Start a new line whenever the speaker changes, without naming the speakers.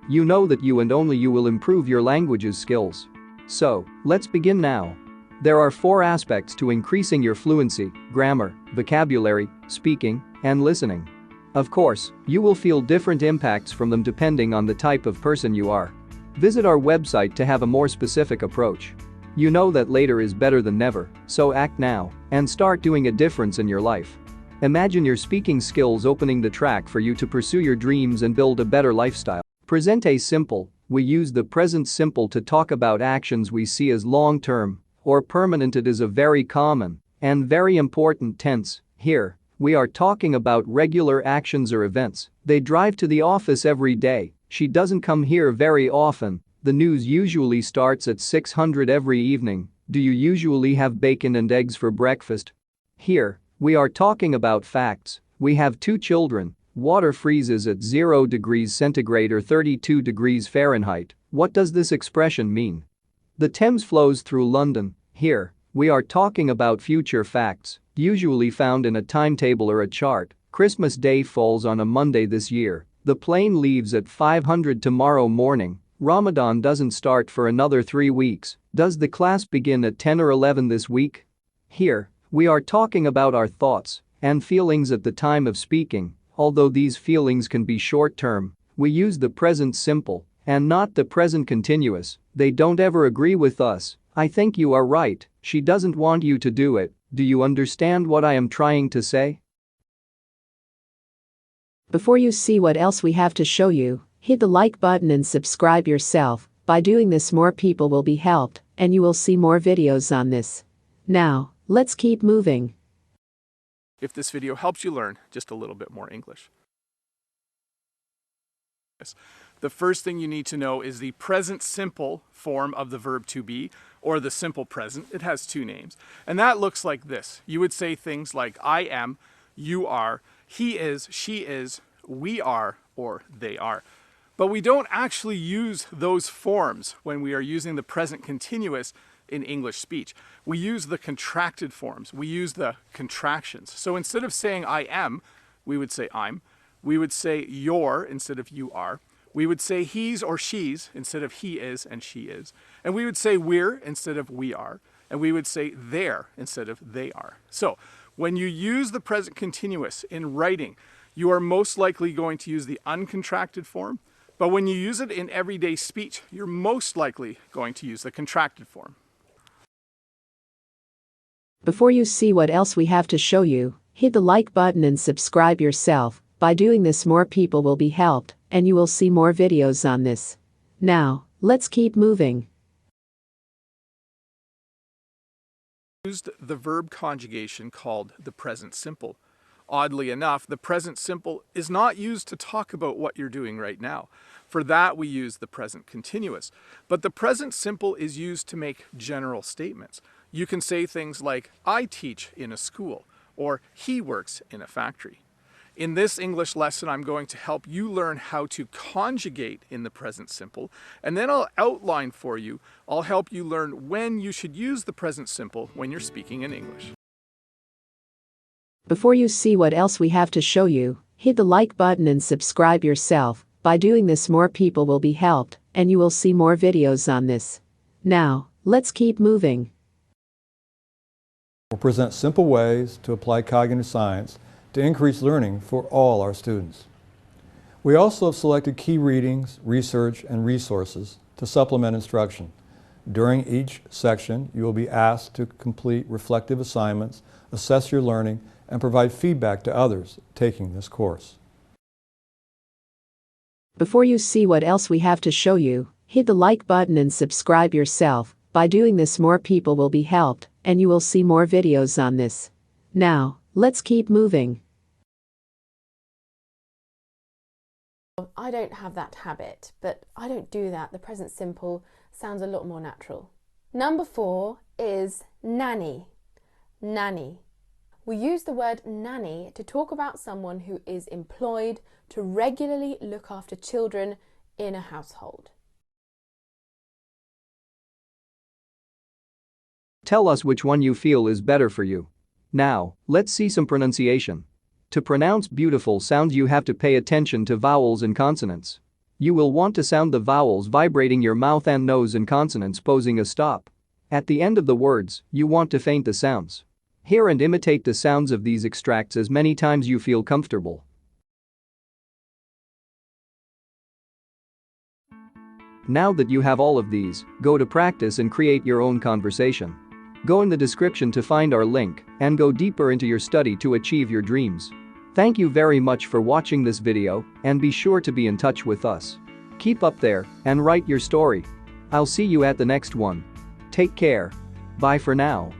you know that you and only you will improve your language's skills. So, let's begin now. There are 4 aspects to increasing your fluency: grammar, vocabulary, speaking, and listening. Of course, you will feel different impacts from them depending on the type of person you are. Visit our website to have a more specific approach. You know that later is better than never, so act now and start doing a difference in your life. Imagine your speaking skills opening the track for you to pursue your dreams and build a better lifestyle. Present simple. We use the present simple to talk about actions we see as long-term or permanent. It is a very common and very important tense. Here, we are talking about regular actions or events. They drive to the office every day. She doesn't come here very often. The news usually starts at 600 every evening. Do you usually have bacon and eggs for breakfast? Here, we are talking about facts. We have 2 children. Water freezes at 0 degrees centigrade or 32 degrees Fahrenheit. What does this expression mean? The Thames flows through London. Here, we are talking about future facts, usually found in a timetable or a chart. Christmas Day falls on a Monday this year. The plane leaves at 500 tomorrow morning. Ramadan doesn't start for another 3 weeks. Does the class begin at 10 or 11 this week? Here, we are talking about our thoughts and feelings at the time of speaking. Although these feelings can be short-term, we use the present simple and not the present continuous. They don't ever agree with us. I think you are right. She doesn't want you to do it. Do you understand what I am trying to say?
Before you see what else we have to show you, hit the like button and subscribe yourself. By doing this, more people will be helped and you will see more videos on this. Now, let's keep moving.
If this video helps you learn just a little bit more English. The first thing you need to know is the present simple form of the verb to be, or the simple present. It has 2 names. And that looks like this. You would say things like I am, you are, he is, she is, we are, or they are. But we don't actually use those forms when we are using the present continuous in English speech. We use the contracted forms. We use the contractions. So instead of saying I am, we would say I'm. We would say you're instead of you are. We would say he's or she's instead of he is and she is. And we would say we're instead of we are. And we would say they're instead of they are. So when you use the present continuous in writing, you are most likely going to use the uncontracted form. But when you use it in everyday speech, you're most likely going to use the contracted form.
Before you see what else we have to show you, hit the like button and subscribe yourself. By doing this, more people will be helped and you will see more videos on this. Now, let's keep moving.
Used the verb conjugation called the present simple. Oddly enough, the present simple is not used to talk about what you're doing right now. For that, we use the present continuous. But the present simple is used to make general statements. You can say things like, I teach in a school, or he works in a factory. In this English lesson, I'm going to help you learn how to conjugate in the present simple, and then I'll outline for you. I'll help you learn when you should use the present simple when you're speaking in English.
Before you see what else we have to show you, hit the like button and subscribe yourself. By doing this, more people will be helped and you will see more videos on this. Now, let's keep moving.
We'll present simple ways to apply cognitive science to increase learning for all our students. We also have selected key readings, research, and resources to supplement instruction. During each section, you will be asked to complete reflective assignments, assess your learning, and provide feedback to others taking this course.
Before you see what else we have to show you, hit the like button and subscribe yourself. By doing this, more people will be helped and you will see more videos on this. Now, let's keep moving.
I don't have that habit, but I don't do that. The present simple sounds a lot more natural. Number 4 is nanny. Nanny. We use the word nanny to talk about someone who is employed to regularly look after children in a household.
Tell us which one you feel is better for you. Now, let's see some pronunciation. To pronounce beautiful sounds, you have to pay attention to vowels and consonants. You will want to sound the vowels vibrating your mouth and nose and consonants posing a stop. At the end of the words, you want to faint the sounds. Hear and imitate the sounds of these extracts as many times you feel comfortable. Now that you have all of these, go to practice and create your own conversation. Go in the description to find our link and go deeper into your study to achieve your dreams. Thank you very much for watching this video and be sure to be in touch with us. Keep up there and write your story. I'll see you at the next one. Take care. Bye for now.